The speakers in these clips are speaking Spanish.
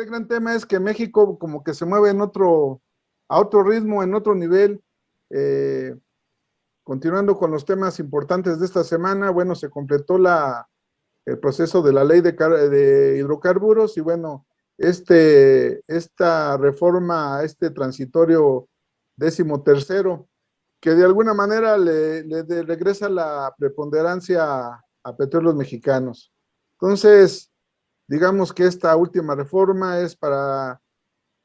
el gran tema es que México como que se mueve a otro ritmo, en otro nivel. Continuando con los temas importantes de esta semana, bueno, se completó el proceso de la ley de hidrocarburos y bueno, esta reforma, este transitorio 13º, que de alguna manera le regresa la preponderancia a petróleos mexicanos. Entonces, digamos que esta última reforma es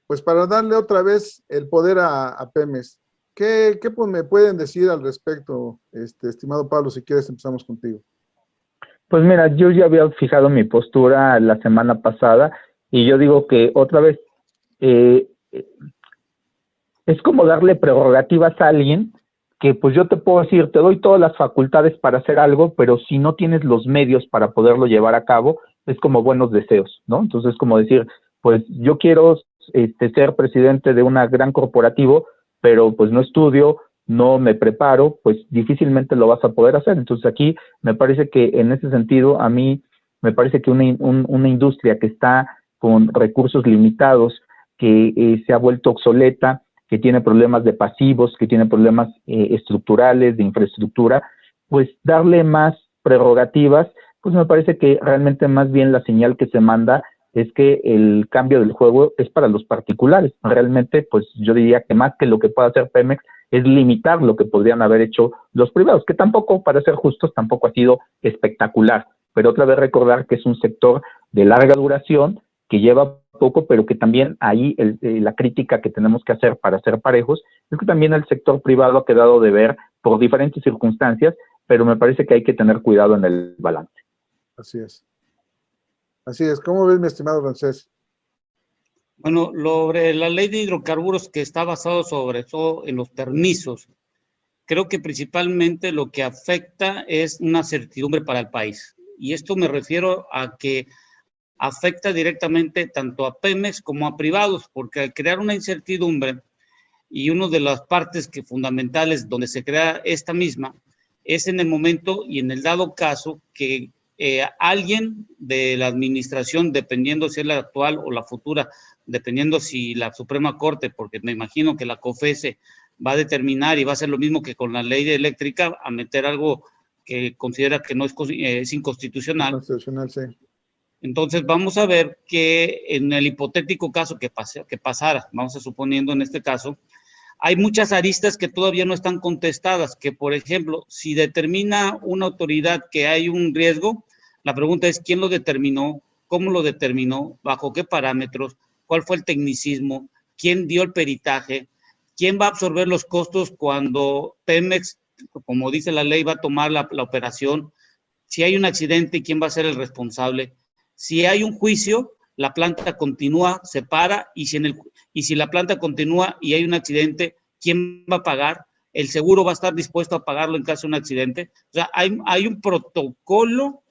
pues para darle otra vez el poder a Pemex. ¿Qué pues, me pueden decir al respecto, estimado Pablo? Si quieres empezamos contigo. Pues mira, yo ya había fijado mi postura la semana pasada y yo digo que otra vez es como darle prerrogativas a alguien que pues yo te puedo decir, te doy todas las facultades para hacer algo, pero si no tienes los medios para poderlo llevar a cabo, es como buenos deseos, ¿no? Entonces es como decir, pues yo quiero ser presidente de una gran corporativo, pero pues no estudio, no me preparo, pues difícilmente lo vas a poder hacer. Entonces aquí me parece que en ese sentido, a mí me parece que una industria que está con recursos limitados, que se ha vuelto obsoleta, que tiene problemas de pasivos, que tiene problemas estructurales, de infraestructura, pues darle más prerrogativas, pues me parece que realmente más bien la señal que se manda es que el cambio del juego es para los particulares. Realmente, pues yo diría que más que lo que pueda hacer Pemex es limitar lo que podrían haber hecho los privados, que tampoco, para ser justos, tampoco ha sido espectacular. Pero otra vez recordar que es un sector de larga duración, que lleva poco, pero que también ahí la crítica que tenemos que hacer para ser parejos es que también el sector privado ha quedado de ver por diferentes circunstancias, pero me parece que hay que tener cuidado en el balance. Así es. Así es. ¿Cómo ves, mi estimado Francés? Bueno, sobre la ley de hidrocarburos que está basado sobre todo en los permisos, creo que principalmente lo que afecta es una certidumbre para el país. Y esto me refiero a que afecta directamente tanto a Pemex como a privados, porque al crear una incertidumbre, y una de las partes fundamentales donde se crea esta misma, es en el momento y en el dado caso que alguien de la administración, dependiendo si es la actual o la futura, dependiendo si la Suprema Corte, porque me imagino que la COFESE va a determinar y va a hacer lo mismo que con la ley de eléctrica, a meter algo que considera que no es inconstitucional. Constitucional, sí. Entonces vamos a ver que en el hipotético caso que pasara, vamos a suponiendo en este caso, hay muchas aristas que todavía no están contestadas, que por ejemplo, si determina una autoridad que hay un riesgo, la pregunta es quién lo determinó, cómo lo determinó, bajo qué parámetros, cuál fue el tecnicismo, quién dio el peritaje, quién va a absorber los costos cuando Pemex, como dice la ley, va a tomar la operación, si hay un accidente, quién va a ser el responsable. Si hay un juicio, la planta continúa, se para, y si la planta continúa y hay un accidente, ¿quién va a pagar? El seguro va a estar dispuesto a pagarlo en caso de un accidente. O sea, hay un protocolo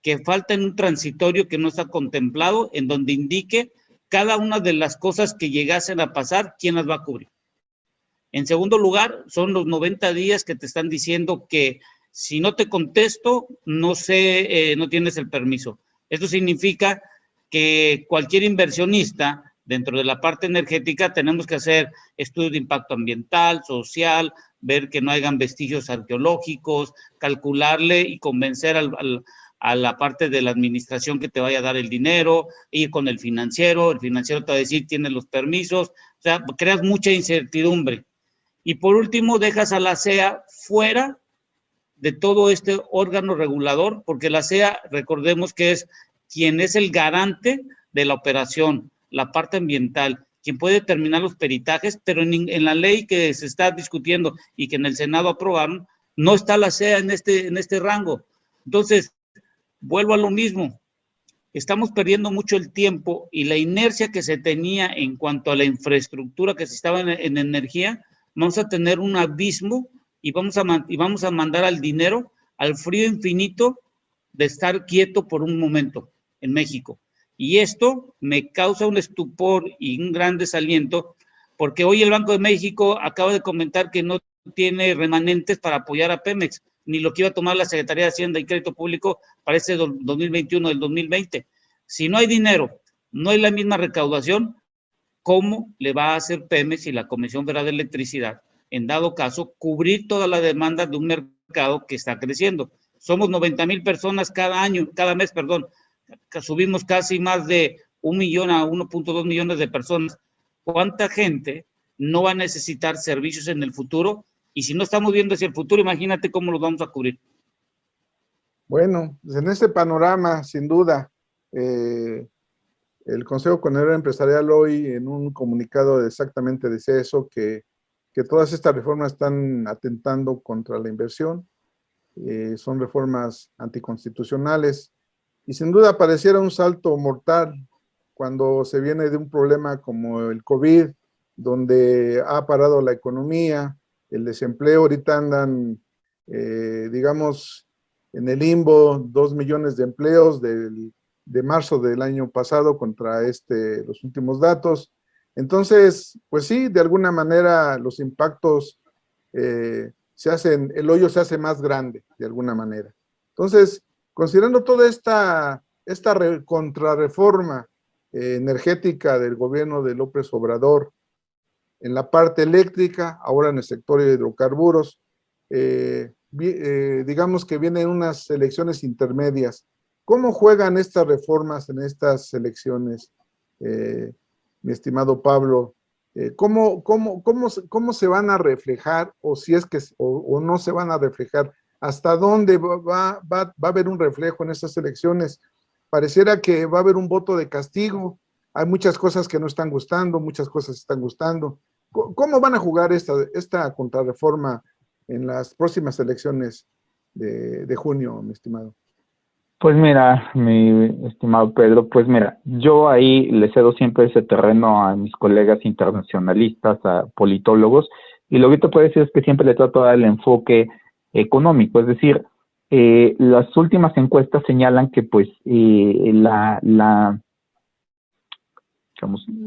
que falta en un transitorio que no está contemplado, en donde indique cada una de las cosas que llegasen a pasar, quién las va a cubrir. En segundo lugar, son los 90 días que te están diciendo que si no te contesto, no tienes el permiso. Esto significa que cualquier inversionista dentro de la parte energética tenemos que hacer estudios de impacto ambiental, social, ver que no hayan vestigios arqueológicos, calcularle y convencer a la parte de la administración que te vaya a dar el dinero, ir con el financiero te va a decir tiene los permisos, o sea, creas mucha incertidumbre. Y por último, dejas a la CEA fuera de todo este órgano regulador, porque la CEA, recordemos que es quien es el garante de la operación, la parte ambiental, quien puede determinar los peritajes, pero en la ley que se está discutiendo y que en el Senado aprobaron, no está la CEA en este rango. Entonces, vuelvo a lo mismo, estamos perdiendo mucho el tiempo y la inercia que se tenía en cuanto a la infraestructura que se estaba en energía, vamos a tener un abismo y vamos a mandar al dinero al frío infinito de estar quieto por un momento en México. Y esto me causa un estupor y un gran desaliento, porque hoy el Banco de México acaba de comentar que no tiene remanentes para apoyar a Pemex, ni lo que iba a tomar la Secretaría de Hacienda y Crédito Público para ese 2021 del 2020. Si no hay dinero, no hay la misma recaudación. ¿Cómo le va a hacer Pemex y la Comisión Federal de Electricidad, en dado caso, cubrir toda la demanda de un mercado que está creciendo? Somos 90,000 personas cada mes, que subimos casi más de 1 millón a 1.2 millones de personas. ¿Cuánta gente no va a necesitar servicios en el futuro? Y si no estamos viendo hacia el futuro, imagínate cómo los vamos a cubrir. Bueno, pues en ese panorama, sin duda, el Consejo Coordinador Empresarial hoy en un comunicado exactamente decía eso, que todas estas reformas están atentando contra la inversión, son reformas anticonstitucionales, y sin duda pareciera un salto mortal cuando se viene de un problema como el COVID, donde ha parado la economía, el desempleo, ahorita andan, digamos, en el limbo, 2 millones de empleos de marzo del año pasado contra los últimos datos. Entonces, pues sí, de alguna manera los impactos el hoyo se hace más grande, de alguna manera. Entonces, considerando toda esta contrarreforma energética del gobierno de López Obrador, en la parte eléctrica, ahora en el sector de hidrocarburos, digamos que vienen unas elecciones intermedias. ¿Cómo juegan estas reformas en estas elecciones, mi estimado Pablo? ¿Cómo se van a reflejar, o si es que o no se van a reflejar? ¿Hasta dónde va a haber un reflejo en estas elecciones? Pareciera que va a haber un voto de castigo. Hay muchas cosas que no están gustando, muchas cosas están gustando. ¿Cómo van a jugar esta contrarreforma en las próximas elecciones de junio, mi estimado? Pues mira, mi estimado Pedro, pues mira, yo ahí le cedo siempre ese terreno a mis colegas internacionalistas, a politólogos, y lo que te puedo decir es que siempre le trato de dar el enfoque económico, es decir, las últimas encuestas señalan que pues digamos,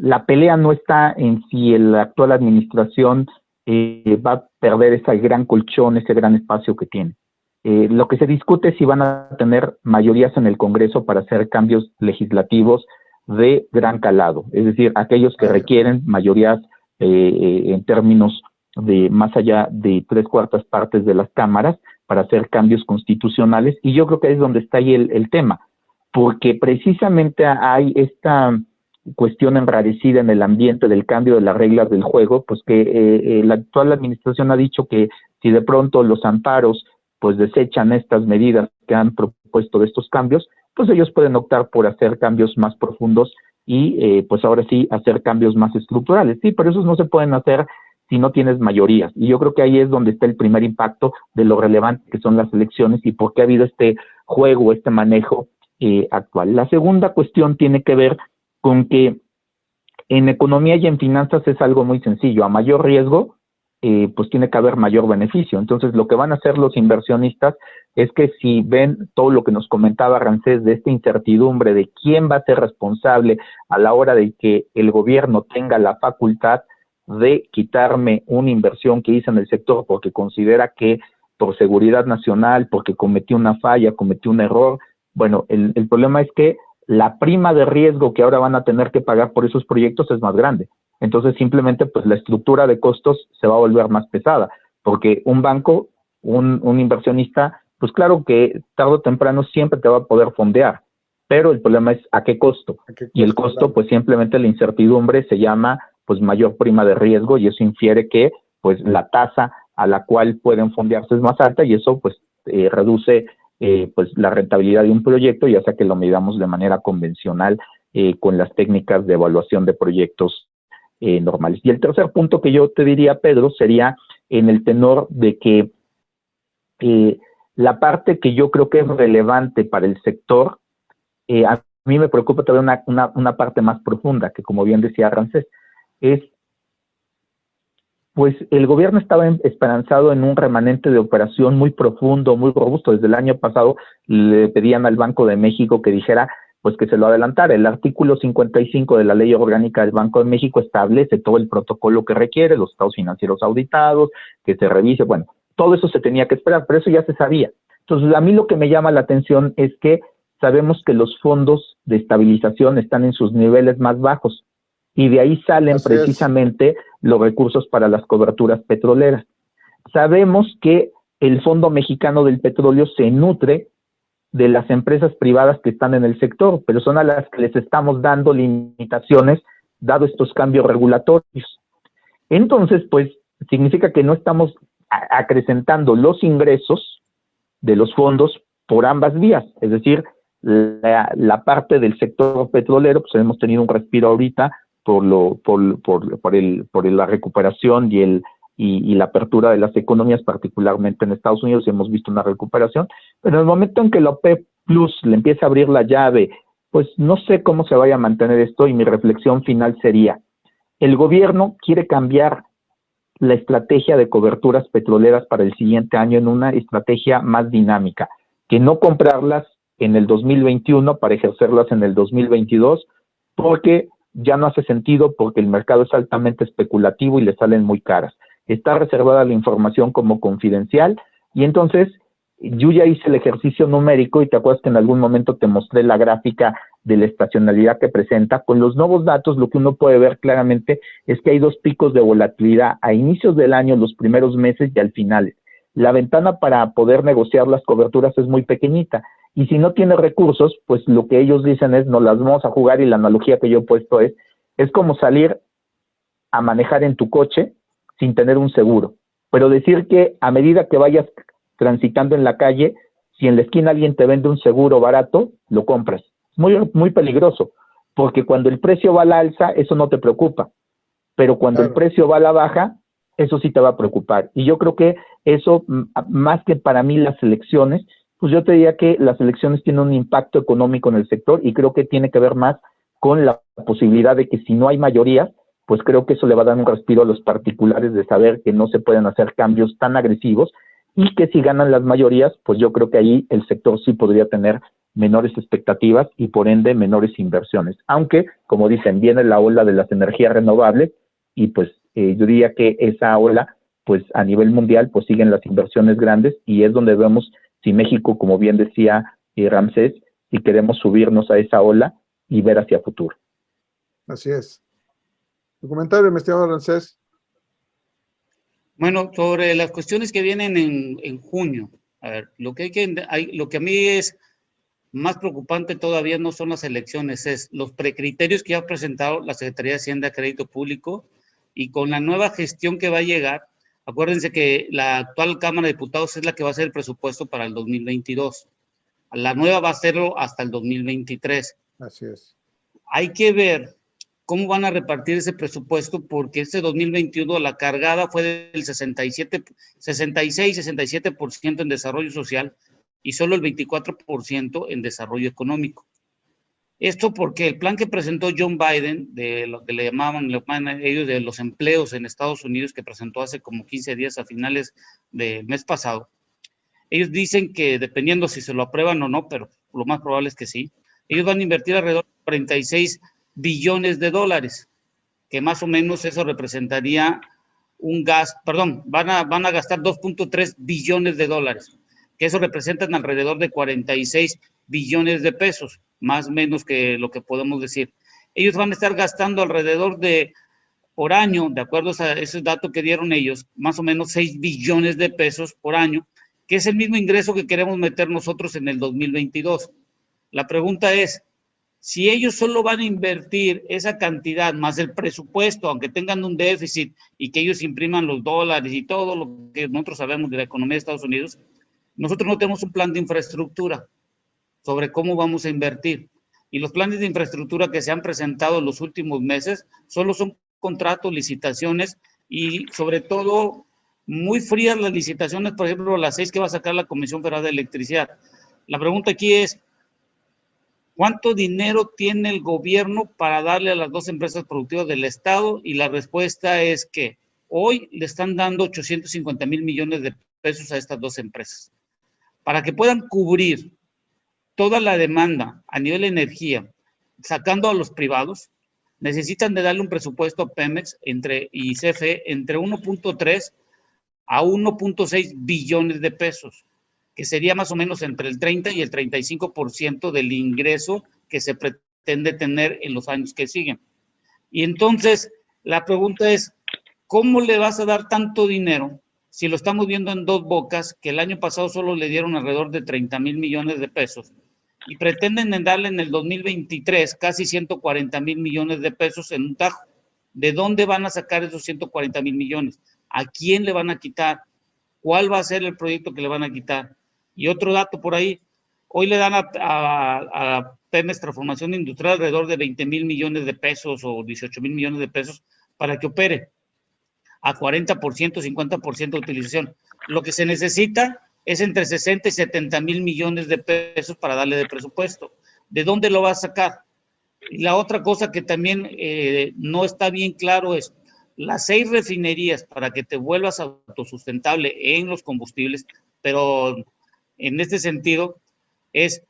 la pelea no está en si la actual administración va a perder ese gran colchón, ese gran espacio que tiene. Lo que se discute es si van a tener mayorías en el Congreso para hacer cambios legislativos de gran calado, es decir, aquellos que requieren mayorías en términos de más allá de 3/4 partes de las cámaras para hacer cambios constitucionales, y yo creo que es donde está ahí el tema, porque precisamente hay esta cuestión enrarecida en el ambiente del cambio de las reglas del juego, pues que la actual administración ha dicho que si de pronto los amparos pues desechan estas medidas que han propuesto de estos cambios, pues ellos pueden optar por hacer cambios más profundos y pues ahora sí hacer cambios más estructurales. Sí, pero esos no se pueden hacer si no tienes mayorías. Y yo creo que ahí es donde está el primer impacto de lo relevante que son las elecciones y por qué ha habido este juego, este manejo actual. La segunda cuestión tiene que ver con que en economía y en finanzas es algo muy sencillo. A mayor riesgo, pues tiene que haber mayor beneficio. Entonces, lo que van a hacer los inversionistas es que si ven todo lo que nos comentaba Ramsés de esta incertidumbre de quién va a ser responsable a la hora de que el gobierno tenga la facultad de quitarme una inversión que hice en el sector porque considera que por seguridad nacional, porque cometió una falla, cometió un error, bueno, el problema es que la prima de riesgo que ahora van a tener que pagar por esos proyectos es más grande. Entonces, simplemente, pues la estructura de costos se va a volver más pesada, porque un banco, un inversionista, pues claro que tarde o temprano siempre te va a poder fondear, pero el problema es a qué costo. Y el costo, pues simplemente la incertidumbre se llama, pues mayor prima de riesgo, y eso infiere que, pues la tasa a la cual pueden fondearse es más alta, y eso, pues, reduce, pues la rentabilidad de un proyecto, ya sea que lo midamos de manera convencional con las técnicas de evaluación de proyectos normales. Y el tercer punto que yo te diría, Pedro, sería en el tenor de que la parte que yo creo que es relevante para el sector, a mí me preocupa todavía una parte más profunda, que como bien decía Ramsés, es, pues el gobierno estaba esperanzado en un remanente de operación muy profundo, muy robusto. Desde el año pasado le pedían al Banco de México que dijera, pues que se lo adelantara. El artículo 55 de la Ley Orgánica del Banco de México establece todo el protocolo que requiere, los estados financieros auditados, que se revise, bueno, todo eso se tenía que esperar, pero eso ya se sabía. Entonces, a mí lo que me llama la atención es que sabemos que los fondos de estabilización están en sus niveles más bajos y de ahí salen precisamente los recursos para las coberturas petroleras. Sabemos que el Fondo Mexicano del Petróleo se nutre de las empresas privadas que están en el sector, pero son a las que les estamos dando limitaciones dado estos cambios regulatorios. Entonces, pues, significa que no estamos acrecentando los ingresos de los fondos por ambas vías, es decir, la parte del sector petrolero, pues hemos tenido un respiro ahorita por la recuperación y la apertura de las economías, particularmente en Estados Unidos, hemos visto una recuperación, pero en el momento en que la OPEP Plus le empieza a abrir la llave, pues no sé cómo se vaya a mantener esto, y mi reflexión final sería, el gobierno quiere cambiar la estrategia de coberturas petroleras para el siguiente año en una estrategia más dinámica, que no comprarlas en el 2021 para ejercerlas en el 2022, porque ya no hace sentido, porque el mercado es altamente especulativo y le salen muy caras. Está reservada la información como confidencial, y entonces yo ya hice el ejercicio numérico, y te acuerdas que en algún momento te mostré la gráfica de la estacionalidad que presenta. Con los nuevos datos, lo que uno puede ver claramente es que hay dos picos de volatilidad a inicios del año, los primeros meses, y al final. La ventana para poder negociar las coberturas es muy pequeñita, y si no tienes recursos, pues lo que ellos dicen es, no las vamos a jugar, y la analogía que yo he puesto es como salir a manejar en tu coche sin tener un seguro, pero decir que a medida que vayas transitando en la calle, si en la esquina alguien te vende un seguro barato, lo compras. Es muy peligroso, porque cuando el precio va a la alza, eso no te preocupa, pero cuando el precio va a la baja, eso sí te va a preocupar. Y yo creo que eso, más que para mí las elecciones, pues yo te diría que las elecciones tienen un impacto económico en el sector, y creo que tiene que ver más con la posibilidad de que si no hay mayoría, pues creo que eso le va a dar un respiro a los particulares de saber que no se pueden hacer cambios tan agresivos, y que si ganan las mayorías, pues yo creo que ahí el sector sí podría tener menores expectativas y por ende menores inversiones. Aunque, como dicen, viene la ola de las energías renovables, y pues yo diría que esa ola, pues a nivel mundial, pues siguen las inversiones grandes, y es donde vemos si México, como bien decía Ramsés, si queremos subirnos a esa ola y ver hacia futuro. Así es. Tu comentario, mi estimado Ramsés. Bueno, sobre las cuestiones que vienen en junio, a ver, lo que a mí es más preocupante todavía no son las elecciones, es los precriterios que ya ha presentado la Secretaría de Hacienda y Crédito Público, y con la nueva gestión que va a llegar. Acuérdense que la actual Cámara de Diputados es la que va a hacer el presupuesto para el 2022. La nueva va a hacerlo hasta el 2023. Así es. Hay que ver cómo van a repartir ese presupuesto, porque este 2021 la cargada fue del 66-67% en desarrollo social y solo el 24% en desarrollo económico. Esto porque el plan que presentó John Biden, de lo que le llamaban ellos de los empleos en Estados Unidos, que presentó hace como 15 días a finales del mes pasado, ellos dicen que dependiendo si se lo aprueban o no, pero lo más probable es que sí, ellos van a invertir alrededor de 46 billones de dólares, que más o menos eso representaría van a gastar 2.3 billones de dólares, que eso representan alrededor de 46 billones de pesos, más o menos que lo que podemos decir. Ellos van a estar gastando alrededor de, por año, de acuerdo a ese dato que dieron ellos, más o menos 6 billones de pesos por año, que es el mismo ingreso que queremos meter nosotros en el 2022. La pregunta es, si ellos solo van a invertir esa cantidad más el presupuesto, aunque tengan un déficit y que ellos impriman los dólares y todo lo que nosotros sabemos de la economía de Estados Unidos, nosotros no tenemos un plan de infraestructura sobre cómo vamos a invertir. Y los planes de infraestructura que se han presentado en los últimos meses solo son contratos, licitaciones, y sobre todo muy frías las licitaciones, por ejemplo, las 6 que va a sacar la Comisión Federal de Electricidad. La pregunta aquí es, ¿cuánto dinero tiene el gobierno para darle a las dos empresas productivas del Estado? Y la respuesta es que hoy le están dando 850,000 millones de pesos a estas dos empresas. Para que puedan cubrir toda la demanda a nivel de energía, sacando a los privados, necesitan de darle un presupuesto a Pemex y CFE entre 1.3 a 1.6 billones de pesos, que sería más o menos entre el 30 y el 35% del ingreso que se pretende tener en los años que siguen. Y entonces, la pregunta es, ¿cómo le vas a dar tanto dinero si lo estamos viendo en Dos Bocas, que el año pasado solo le dieron alrededor de 30,000 millones de pesos, y pretenden darle en el 2023 casi 140,000 millones de pesos en un tajo? ¿De dónde van a sacar esos 140,000 millones? ¿A quién le van a quitar? ¿Cuál va a ser el proyecto que le van a quitar? Y otro dato por ahí, hoy le dan a Pemex Transformación Industrial alrededor de 20,000 millones de pesos o 18,000 millones de pesos para que opere a 40%, 50% de utilización. Lo que se necesita es entre 60 y 70,000 millones de pesos para darle de presupuesto. ¿De dónde lo va a sacar? Y la otra cosa que también no está bien claro es, las 6 refinerías para que te vuelvas autosustentable en los combustibles, pero en este sentido es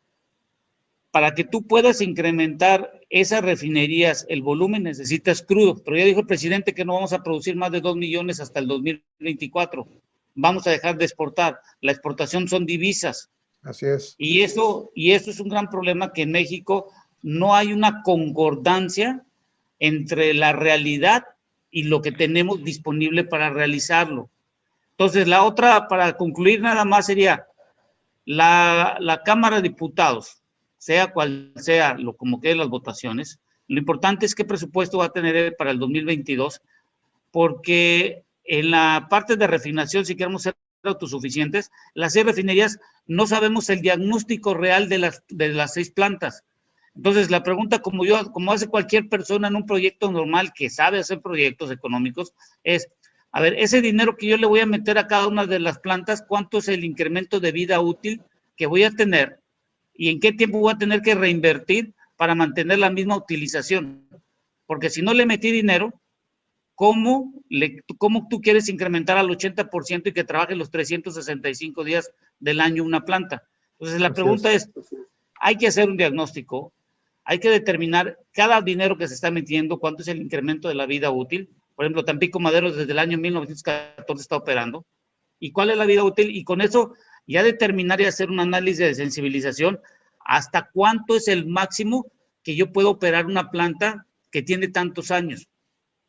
para que tú puedas incrementar esas refinerías, el volumen necesitas crudo, pero ya dijo el presidente que no vamos a producir más de 2 millones hasta el 2024. Vamos a dejar de exportar. La exportación son divisas. Así es. Y eso es un gran problema, que en México no hay una concordancia entre la realidad y lo que tenemos disponible para realizarlo. Entonces, la otra, para concluir nada más, sería la Cámara de Diputados, sea cual sea como queden las votaciones, lo importante es qué presupuesto va a tener para el 2022, porque en la parte de refinación, si queremos ser autosuficientes, las 6 refinerías no sabemos el diagnóstico real de las 6 plantas. Entonces, la pregunta, como hace cualquier persona en un proyecto normal que sabe hacer proyectos económicos, es, a ver, ese dinero que yo le voy a meter a cada una de las plantas, ¿cuánto es el incremento de vida útil que voy a tener? ¿Y en qué tiempo voy a tener que reinvertir para mantener la misma utilización? Porque si no le metí dinero, ¿cómo tú quieres incrementar al 80% y que trabaje los 365 días del año una planta? Entonces, la pregunta es, hay que hacer un diagnóstico, hay que determinar cada dinero que se está metiendo, cuánto es el incremento de la vida útil. Por ejemplo, Tampico Madero desde el año 1914 está operando. ¿Y cuál es la vida útil? Y con eso ya determinar y hacer un análisis de sensibilización hasta cuánto es el máximo que yo puedo operar una planta que tiene tantos años.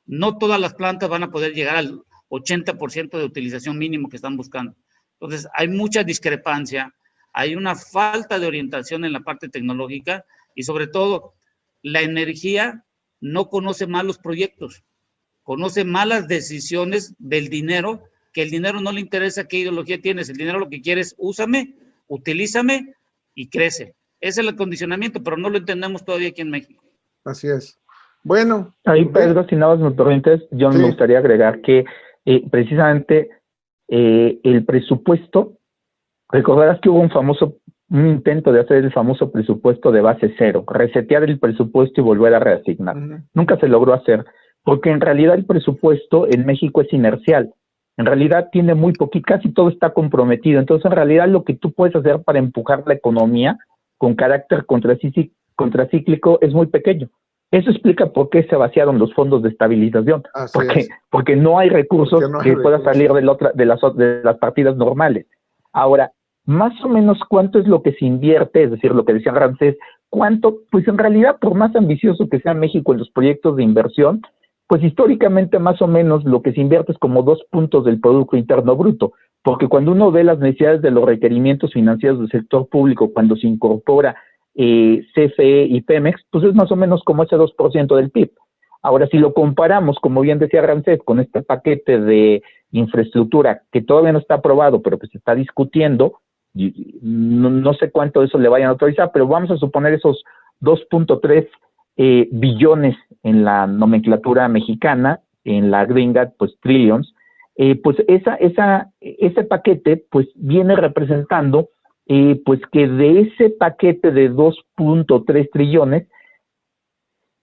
No todas las plantas van a poder llegar al 80% de utilización mínimo que están buscando. Entonces, hay mucha discrepancia, hay una falta de orientación en la parte tecnológica y sobre todo, la energía no conoce mal los proyectos, conoce malas decisiones del dinero, que el dinero no le interesa qué ideología tienes, el dinero lo que quiere es úsame, utilízame y crece. Ese es el condicionamiento, pero no lo entendemos todavía aquí en México. Así es. Bueno. Ahí, Pedro, si nada más me permites, yo me gustaría agregar que precisamente el presupuesto, recordarás que hubo un intento de hacer el famoso presupuesto de base cero, resetear el presupuesto y volver a reasignar. Nunca se logró hacer, porque en realidad el presupuesto en México es inercial. En realidad tiene muy poquito, casi todo está comprometido. Entonces, en realidad lo que tú puedes hacer para empujar la economía con carácter contracíclico es muy pequeño. Eso explica por qué se vaciaron los fondos de estabilización, porque no hay recursos que puedan salir de las partidas normales. Ahora, más o menos cuánto es lo que se invierte, es decir, lo que decía Ramsés, cuánto, pues en realidad, por más ambicioso que sea México en los proyectos de inversión, pues históricamente más o menos lo que se invierte es como 2 puntos del Producto Interno Bruto, porque cuando uno ve las necesidades de los requerimientos financieros del sector público, cuando se incorpora CFE y Pemex, pues es más o menos como ese 2% del PIB. Ahora, si lo comparamos, como bien decía Ramsés, con este paquete de infraestructura que todavía no está aprobado, pero que se está discutiendo, no sé cuánto de eso le vayan a autorizar, pero vamos a suponer esos 2.3 billones en la nomenclatura mexicana, en la gringa, pues trillions, pues ese paquete pues viene representando pues que de ese paquete de 2.3 trillones,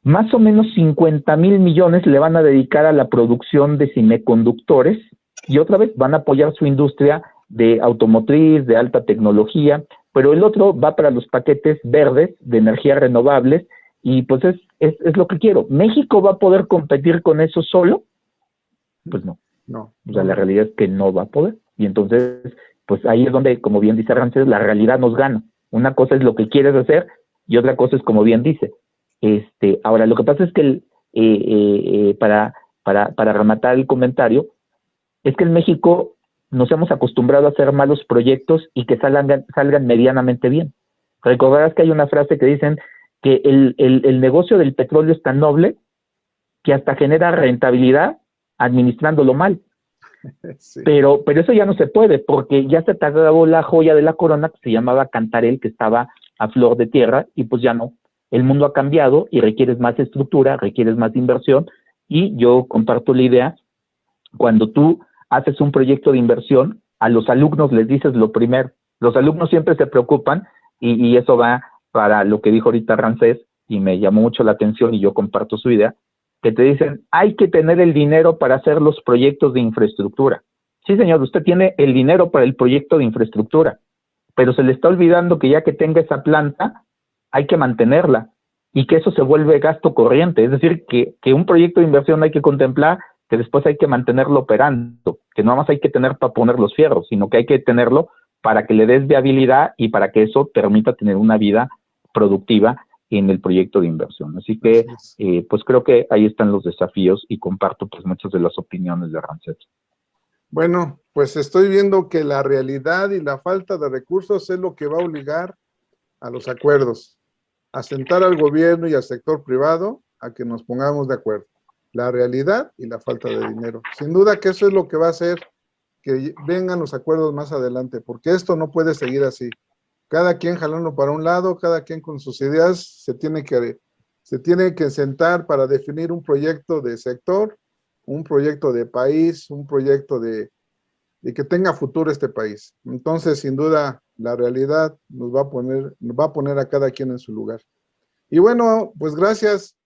más o menos 50,000 millones le van a dedicar a la producción de semiconductores y otra vez van a apoyar su industria de automotriz, de alta tecnología, pero el otro va para los paquetes verdes de energías renovables y pues es lo que quiero. ¿México va a poder competir con eso solo? Pues no. O sea, la realidad es que no va a poder. Y entonces pues ahí es donde, como bien dice Ramsés, la realidad nos gana. Una cosa es lo que quieres hacer y otra cosa es como bien dice. Ahora, lo que pasa es que para rematar el comentario, es que en México nos hemos acostumbrado a hacer malos proyectos y que salgan medianamente bien. Recordarás que hay una frase que dicen que el negocio del petróleo es tan noble que hasta genera rentabilidad administrándolo mal. Sí. Pero eso ya no se puede, porque ya se te acabó la joya de la corona que se llamaba Cantarell, que estaba a flor de tierra, y pues ya no. El mundo ha cambiado y requieres más estructura, requieres más inversión, y yo comparto la idea, cuando tú haces un proyecto de inversión, a los alumnos les dices lo primero. Los alumnos siempre se preocupan, y eso va para lo que dijo ahorita Ramsés, y me llamó mucho la atención y yo comparto su idea, que te dicen, hay que tener el dinero para hacer los proyectos de infraestructura. Sí, señor, usted tiene el dinero para el proyecto de infraestructura, pero se le está olvidando que ya que tenga esa planta, hay que mantenerla, y que eso se vuelve gasto corriente. Es decir, que un proyecto de inversión hay que contemplar, que después hay que mantenerlo operando, que no más hay que tener para poner los fierros, sino que hay que tenerlo para que le des viabilidad y para que eso permita tener una vida productiva en el proyecto de inversión. Así que, pues creo que ahí están los desafíos y comparto pues muchas de las opiniones de Ramsés. Bueno, pues estoy viendo que la realidad y la falta de recursos es lo que va a obligar a los acuerdos, a sentar al gobierno y al sector privado a que nos pongamos de acuerdo. La realidad y la falta de dinero. Sin duda que eso es lo que va a hacer que vengan los acuerdos más adelante, porque esto no puede seguir así. Cada quien jalando para un lado, cada quien con sus ideas, se tiene que sentar para definir un proyecto de sector, un proyecto de país, un proyecto de que tenga futuro este país. Entonces, sin duda, la realidad nos va a poner a cada quien en su lugar. Y bueno, pues gracias